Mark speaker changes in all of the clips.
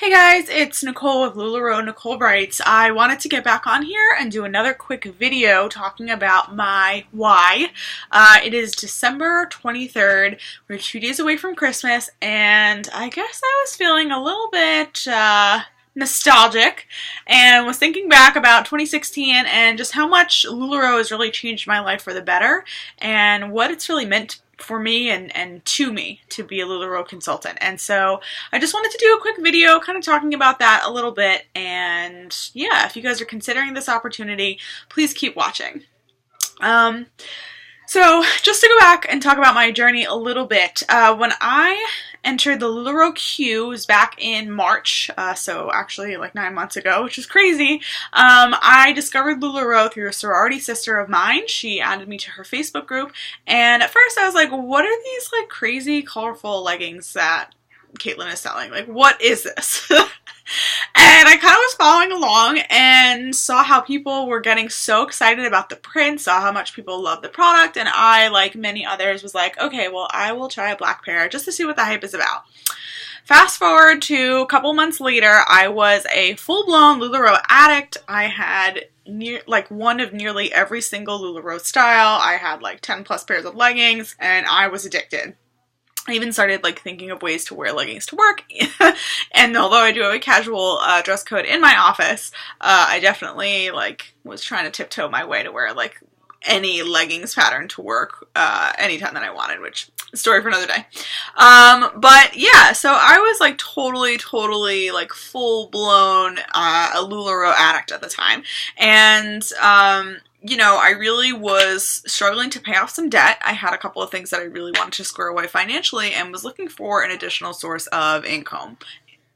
Speaker 1: Hey guys, it's Nicole with LuLaRoe, Nicole Brites. I wanted to get back on here and do another quick video talking about my why. It is December 23rd. We're 2 days away from Christmas, and I guess I was feeling a little bit nostalgic and was thinking back about 2016 and just how much LuLaRoe has really changed my life for the better and what it's really meant for me and to me to be a LuLaRoe consultant. And so I just wanted to do a quick video kind of talking about that a little bit. And yeah, if you guys are considering this opportunity, please keep watching. So just to go back and talk about my journey a little bit, when I entered the LuLaRoe queue, it was back in March, so actually like 9 months ago, which is crazy. I discovered LuLaRoe through a sorority sister of mine. She added me to her Facebook group, and at first I was like, what are these like crazy colorful leggings that Caitlin is selling? Like, what is this? And I kind of was following along and saw how people were getting so excited about the print, saw how much people loved the product, and I, like many others, was like, okay, well, I will try a black pair just to see what the hype is about. Fast forward to a couple months later, I was a full-blown LuLaRoe addict. I had one of nearly every single LuLaRoe style. I had like 10 plus pairs of leggings, and I was addicted. I even started like thinking of ways to wear leggings to work, and although I do have a casual dress code in my office, I definitely like was trying to tiptoe my way to wear like any leggings pattern to work anytime that I wanted, which story for another day. But yeah, so I was like totally like full blown a LuLaRoe addict at the time, and you know, I really was struggling to pay off some debt. I had a couple of things that I really wanted to square away financially and was looking for an additional source of income.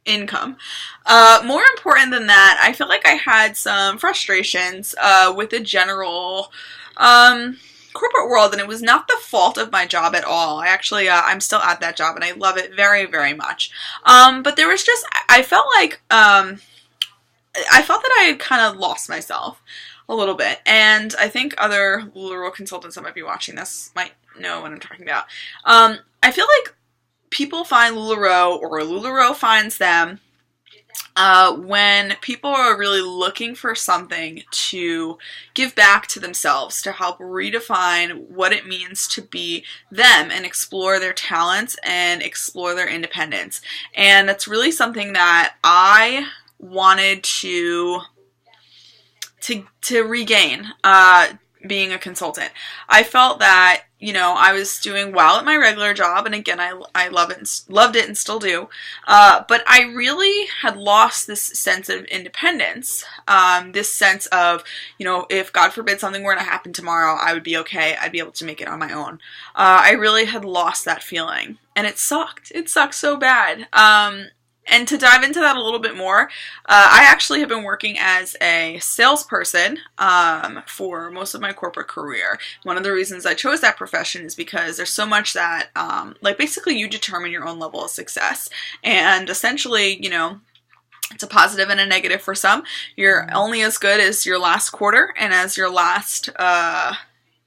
Speaker 1: More important than that, I feel like I had some frustrations with the general corporate world, and it was not the fault of my job at all. I actually, I'm still at that job and I love it very, very much. But there was just, I felt that I had kind of lost myself a little bit, and I think other LuLaRoe consultants that might be watching this might know what I'm talking about. I feel like people find LuLaRoe, or LuLaRoe finds them, when people are really looking for something to give back to themselves, to help redefine what it means to be them and explore their talents and explore their independence. And that's really something that I wanted to regain being a consultant. I felt that, you know, I was doing well at my regular job, and again, I loved it and still do, but I really had lost this sense of independence, this sense of, you know, if God forbid something were to happen tomorrow, I would be okay, I'd be able to make it on my own. I really had lost that feeling, and it sucked. It sucked so bad. And to dive into that a little bit more, I actually have been working as a salesperson for most of my corporate career. One of the reasons I chose that profession is because there's so much that, like basically you determine your own level of success. And essentially, you know, it's a positive and a negative for some. You're only as good as your last quarter and as your last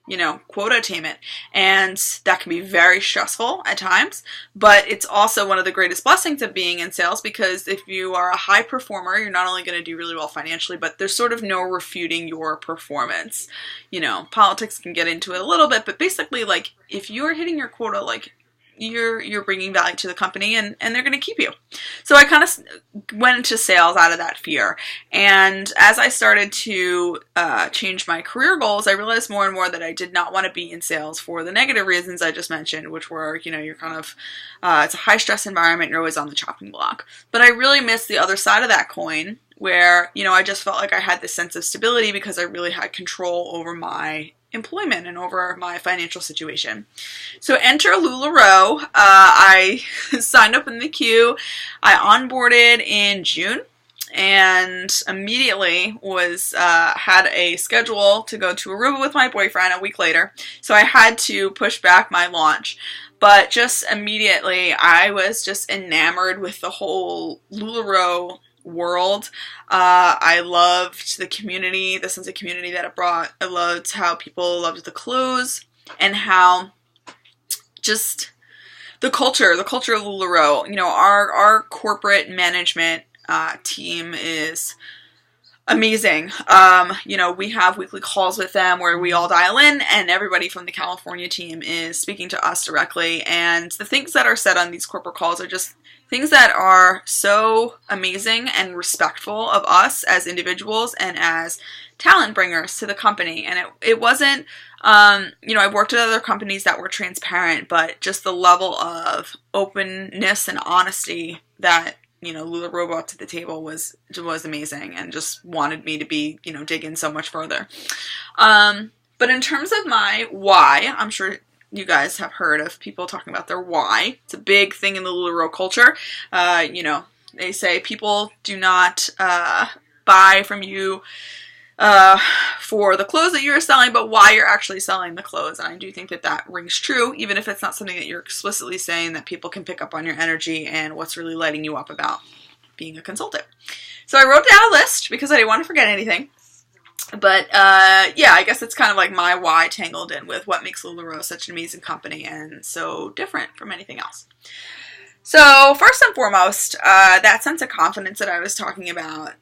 Speaker 1: you know, quota attainment, and that can be very stressful at times, but it's also one of the greatest blessings of being in sales, because if you are a high performer, you're not only going to do really well financially, but there's sort of no refuting your performance. You know, politics can get into it a little bit, but basically, like, if you're hitting your quota, like, you're bringing value to the company, and they're going to keep you. So I kind of went into sales out of that fear. And as I started to change my career goals, I realized more and more that I did not want to be in sales for the negative reasons I just mentioned, which were, you know, you're kind of, it's a high stress environment, you're always on the chopping block. But I really missed the other side of that coin, where, you know, I just felt like I had this sense of stability because I really had control over my employment and over my financial situation. So enter LuLaRoe. I signed up in the queue. I onboarded in June, and immediately was had a schedule to go to Aruba with my boyfriend a week later. So I had to push back my launch. But just immediately, I was just enamored with the whole LuLaRoe world. I loved the community, the sense of community that it brought. I loved how people loved the clothes, and how just the culture of LuLaRoe. You know, our corporate management team is amazing. You know, we have weekly calls with them where we all dial in, and everybody from the California team is speaking to us directly. And the things that are said on these corporate calls are just things that are so amazing and respectful of us as individuals and as talent bringers to the company. And it wasn't, you know, I've worked at other companies that were transparent, but just the level of openness and honesty that, you know, LuLaRoe brought to the table was amazing, and just wanted me to be, you know, dig in so much further. But in terms of my why, I'm sure you guys have heard of people talking about their why. It's a big thing in the LuLaRoe culture. You know, they say people do not buy from you for the clothes that you're selling, but why you're actually selling the clothes. And I do think that that rings true, even if it's not something that you're explicitly saying, that people can pick up on your energy and what's really lighting you up about being a consultant. So I wrote down a list because I didn't want to forget anything. But yeah, I guess it's kind of like my why tangled in with what makes LuLaRoe such an amazing company and so different from anything else. So first and foremost, that sense of confidence that I was talking about.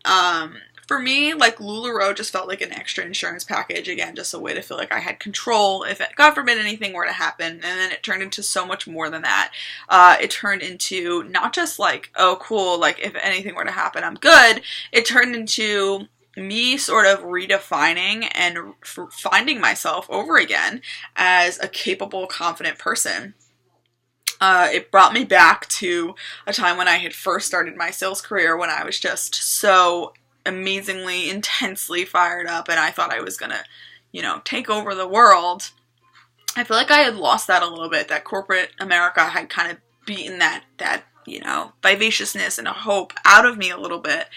Speaker 1: For me, like, LuLaRoe just felt like an extra insurance package. Again, just a way to feel like I had control if, God forbid, anything were to happen. And then it turned into so much more than that. It turned into not just like, oh, cool, like, if anything were to happen, I'm good. It turned into me sort of redefining and finding myself over again as a capable, confident person. It brought me back to a time when I had first started my sales career, when I was just so amazingly, intensely fired up, and I thought I was gonna, you know, take over the world. I feel like I had lost that a little bit. That corporate America had kind of beaten that you know, vivaciousness and a hope out of me a little bit.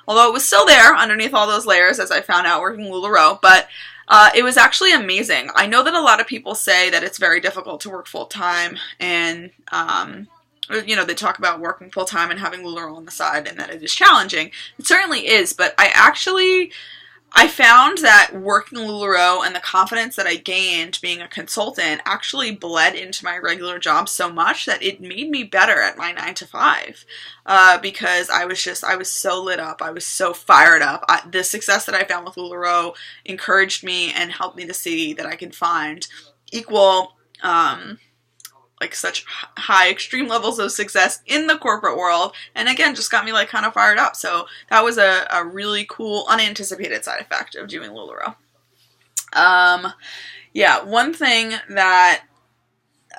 Speaker 1: Although it was still there underneath all those layers, as I found out working LuLaRoe, but it was actually amazing. I know that a lot of people say that it's very difficult to work full-time, and you know, they talk about working full-time and having LuLaRoe on the side, and that it is challenging. It certainly is, but I found that working LuLaRoe and the confidence that I gained being a consultant actually bled into my regular job so much that it made me better at my 9 to 5. Because I was so lit up. I was so fired up. The success that I found with LuLaRoe encouraged me and helped me to see that I could find equal, like, such high extreme levels of success in the corporate world, and again, just got me like kind of fired up. So that was a really cool, unanticipated side effect of doing LuLaRoe. Yeah, one thing that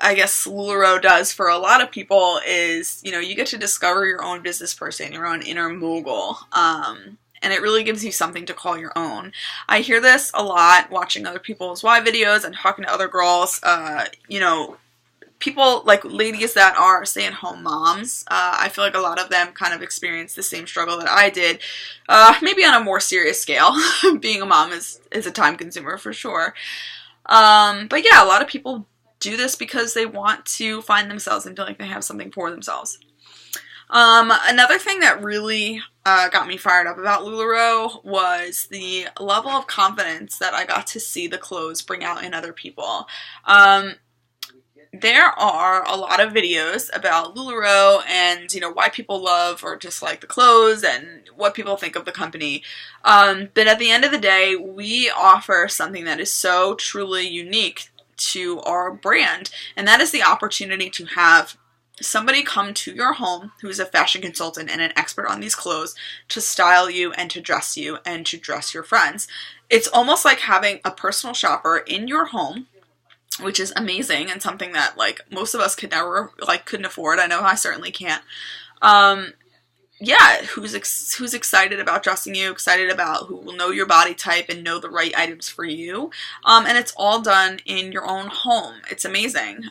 Speaker 1: I guess LuLaRoe does for a lot of people is, you know, you get to discover your own business person, your own inner mogul. And it really gives you something to call your own. I hear this a lot watching other people's why videos and talking to other girls, you know, people, like ladies that are stay-at-home moms. I feel like a lot of them kind of experience the same struggle that I did, maybe on a more serious scale. Being a mom is a time consumer for sure. But yeah, a lot of people do this because they want to find themselves and feel like they have something for themselves. Another thing that really got me fired up about LuLaRoe was the level of confidence that I got to see the clothes bring out in other people. There are a lot of videos about LuLaRoe and, you know, why people love or dislike the clothes and what people think of the company. But at the end of the day, we offer something that is so truly unique to our brand, and that is the opportunity to have somebody come to your home who is a fashion consultant and an expert on these clothes to style you and to dress you and to dress your friends. It's almost like having a personal shopper in your home, which is amazing and something that, like, most of us could never, like, couldn't afford. I know I certainly can't. Yeah, who's excited about dressing you, excited about who will know your body type and know the right items for you. And it's all done in your own home. It's amazing.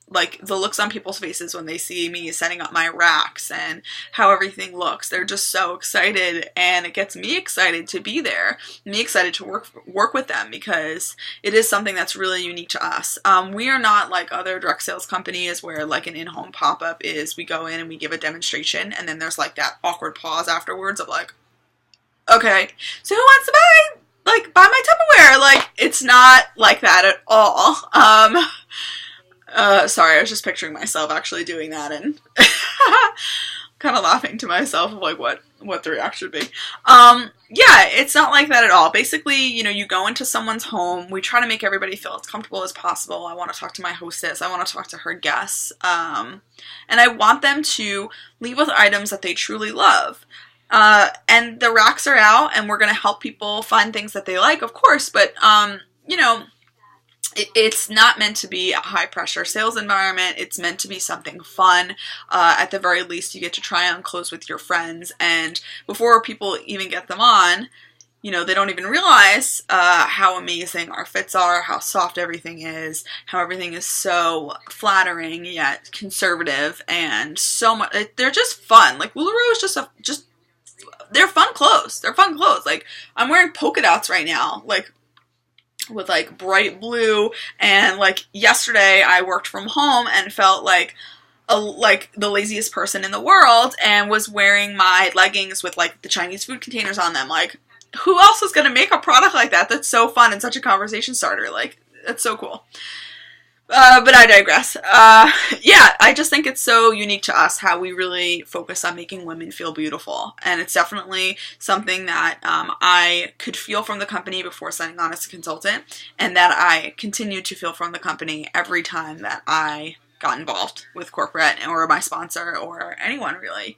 Speaker 1: Like, the looks on people's faces when they see me setting up my racks and how everything looks. They're just so excited, and it gets me excited to be there. Me excited to work with them because it is something that's really unique to us. We are not like other direct sales companies where, like, an in-home pop-up is we go in and we give a demonstration, and then there's like that awkward pause afterwards of like, okay, so who wants to buy my Tupperware? Like, it's not like that at all. Sorry, I was just picturing myself actually doing that and kind of laughing to myself of like what the reaction would be. Yeah, it's not like that at all. Basically, you know, you go into someone's home. We try to make everybody feel as comfortable as possible. I want to talk to my hostess. I want to talk to her guests. And I want them to leave with items that they truly love. And the racks are out, and we're going to help people find things that they like, of course, but, you know, it's not meant to be a high-pressure sales environment. It's meant to be something fun. At the very least, you get to try on clothes with your friends, and before people even get them on, you know, they don't even realize how amazing our fits are, how soft everything is, how everything is so flattering yet conservative, and so much. They're just fun. Like, LuLaRoe is just they're fun clothes. They're fun clothes. Like, I'm wearing polka dots right now, like, with like bright blue, and like yesterday I worked from home and felt like the laziest person in the world and was wearing my leggings with like the Chinese food containers on them. Like, who else is going to make a product like that that's so fun and such a conversation starter? Like, that's so cool. But I digress. Yeah, I just think it's so unique to us how we really focus on making women feel beautiful. And it's definitely something that I could feel from the company before signing on as a consultant, and that I continued to feel from the company every time that I got involved with corporate or my sponsor or anyone really.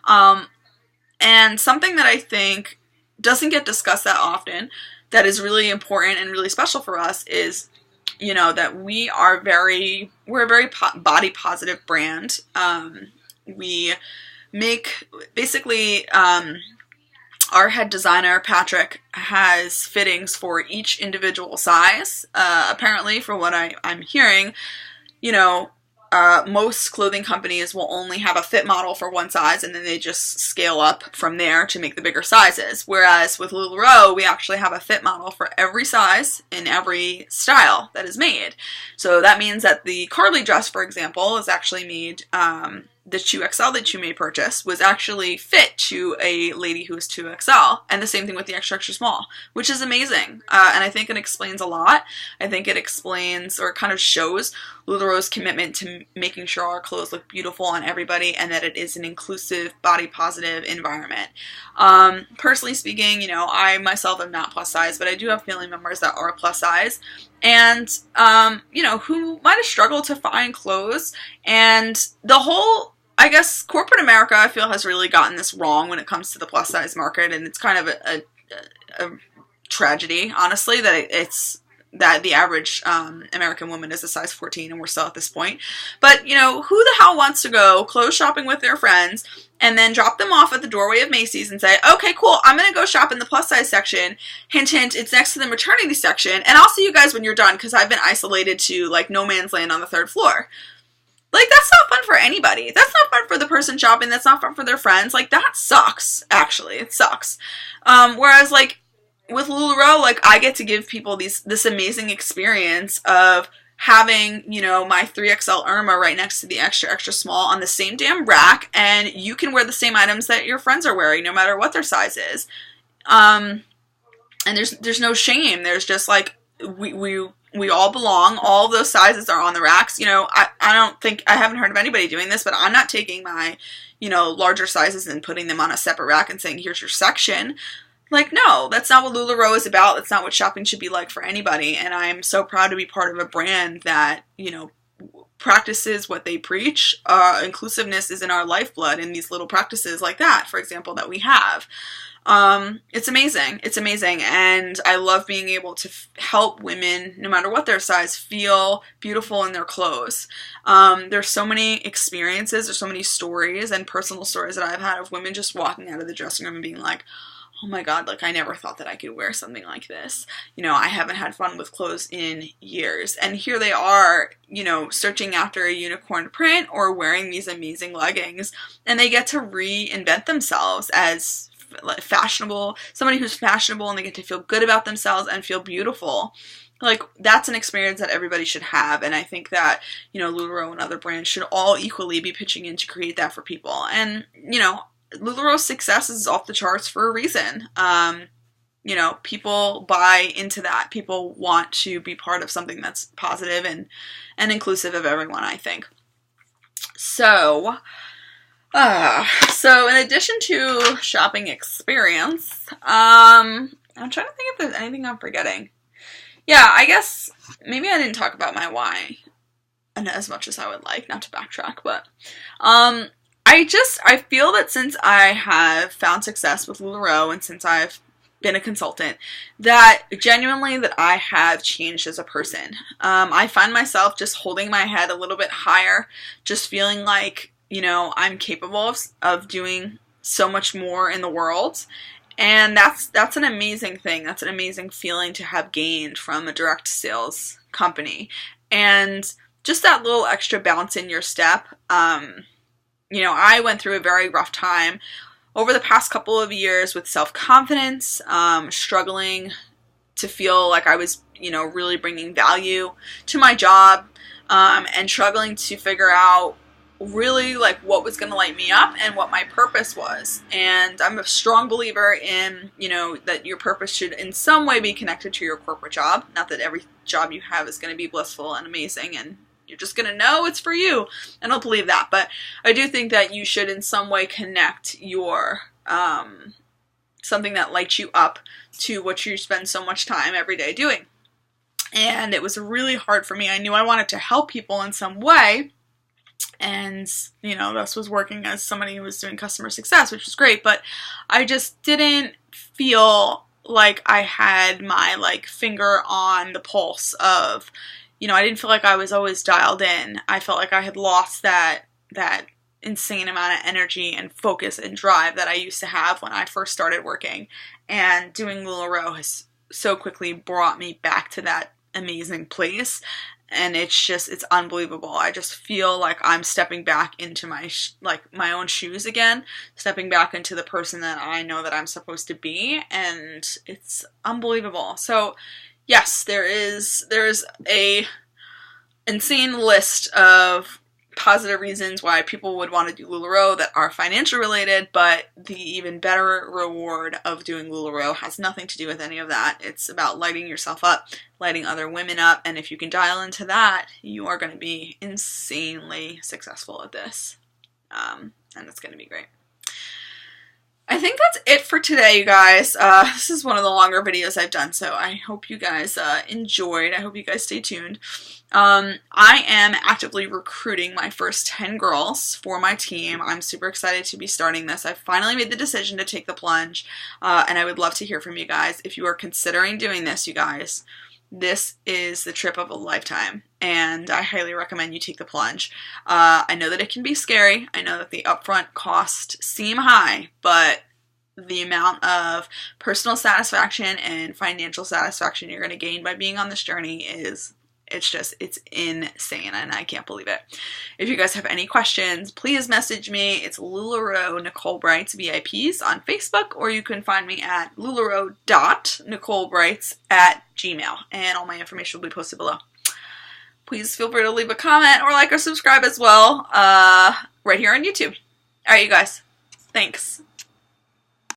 Speaker 1: And something that I think doesn't get discussed that often that is really important and really special for us is, you know, that we're a very body positive brand. We make, basically, our head designer, Patrick, has fittings for each individual size. Apparently, from what I'm hearing, you know, most clothing companies will only have a fit model for one size, and then they just scale up from there to make the bigger sizes. Whereas with LuLaRoe, we actually have a fit model for every size in every style that is made. So that means that the Carly dress, for example, is actually made, the 2XL that you may purchase was actually fit to a lady who is 2XL, and the same thing with the extra extra small, which is amazing. And I think it explains a lot. I think it explains, or kind of shows, LuLaRoe's commitment to making sure our clothes look beautiful on everybody, and that it is an inclusive, body positive environment. Personally speaking, you know, I myself am not plus size, but I do have family members that are plus size, and, you know, who might have struggled to find clothes. And the whole, I guess, corporate America, I feel, has really gotten this wrong when it comes to the plus size market, and it's kind of a tragedy, honestly, that the average American woman is a size 14, and we're still at this point. But, you know, who the hell wants to go clothes shopping with their friends and then drop them off at the doorway of Macy's and say, okay, cool, I'm going to go shop in the plus size section. Hint, hint, it's next to the maternity section, and I'll see you guys when you're done, because I've been isolated to, like, no man's land on the 3rd floor. Like, that's not fun for anybody. That's not fun for the person shopping. That's not fun for their friends. Like, that sucks, actually. It sucks. Whereas, like, with LuLaRoe, like, I get to give people this amazing experience of having, you know, my 3XL Irma right next to the extra extra small on the same damn rack, and you can wear the same items that your friends are wearing, no matter what their size is. And there's no shame. There's just, like, we all belong. All of those sizes are on the racks. You know, I haven't heard of anybody doing this, but I'm not taking my, you know, larger sizes and putting them on a separate rack and saying, here's your section. Like, no, that's not what LuLaRoe is about. That's not what shopping should be like for anybody. And I'm so proud to be part of a brand that, you know, practices what they preach. Inclusiveness is in our lifeblood in these little practices like that, for example, that we have. It's amazing. It's amazing. And I love being able to help women, no matter what their size, feel beautiful in their clothes. There's so many experiences, there's so many stories and personal stories that I've had of women just walking out of the dressing room and being like, oh my God, like, I never thought that I could wear something like this. You know, I haven't had fun with clothes in years. And here they are, you know, searching after a unicorn print or wearing these amazing leggings. And they get to reinvent themselves as fashionable, somebody who's fashionable, and they get to feel good about themselves and feel beautiful. Like, that's an experience that everybody should have. And I think that, you know, LuLaRoe and other brands should all equally be pitching in to create that for people. And, you know, LuLaRoe's success is off the charts for a reason. you know, people buy into that. People want to be part of something that's positive and inclusive of everyone, I think. So in addition to shopping experience, I'm trying to think if there's anything I'm forgetting. Yeah, I guess maybe I didn't talk about my why as much as I would like, not to backtrack, but I feel that since I have found success with LuLaRoe and since I've been a consultant, that genuinely that I have changed as a person. I find myself just holding my head a little bit higher, just feeling like, you know, I'm capable of doing so much more in the world. And that's an amazing thing. That's an amazing feeling to have gained from a direct sales company. And just that little extra bounce in your step. You know, I went through a very rough time over the past couple of years with self-confidence, struggling to feel like I was, you know, really bringing value to my job, and struggling to figure out really like what was going to light me up and what my purpose was. And I'm a strong believer in, you know, that your purpose should in some way be connected to your corporate job. Not that every job you have is going to be blissful and amazing and you're just going to know it's for you. I don't believe that, but I do think that you should in some way connect your, something that lights you up to what you spend so much time every day doing. And it was really hard for me. I knew I wanted to help people in some way. And, you know, this was working as somebody who was doing customer success, which was great, but I just didn't feel like I had my, like, finger on the pulse of, you know, I didn't feel like I was always dialed in. I felt like I had lost that insane amount of energy and focus and drive that I used to have when I first started working. And doing LuLaRoe has so quickly brought me back to that amazing place. And it's unbelievable. I just feel like I'm stepping back into my own shoes again, stepping back into the person that I know that I'm supposed to be, and it's unbelievable. So, yes, there is a insane list of positive reasons why people would want to do LuLaRoe that are financial related, but the even better reward of doing LuLaRoe has nothing to do with any of that. It's about lighting yourself up, lighting other women up, and if you can dial into that, you are going to be insanely successful at this. And it's going to be great. I think that's it for today, you guys. This is one of the longer videos I've done, so I hope you guys enjoyed. I hope you guys stay tuned. I am actively recruiting my first 10 girls for my team. I'm super excited to be starting this. I finally made the decision to take the plunge, and I would love to hear from you guys. If you are considering doing this, you guys, this is the trip of a lifetime, and I highly recommend you take the plunge. I know that it can be scary. I know that the upfront costs seem high, but the amount of personal satisfaction and financial satisfaction you're going to gain by being on this journey is it's insane, and I can't believe it. If you guys have any questions, please message me. It's LuLaRoe Nicole Brites VIPs on Facebook, or you can find me at LuLaRoe.NicoleBrites@gmail, and all my information will be posted below. Please feel free to leave a comment or like or subscribe as well, right here on YouTube. Alright, you guys. Thanks.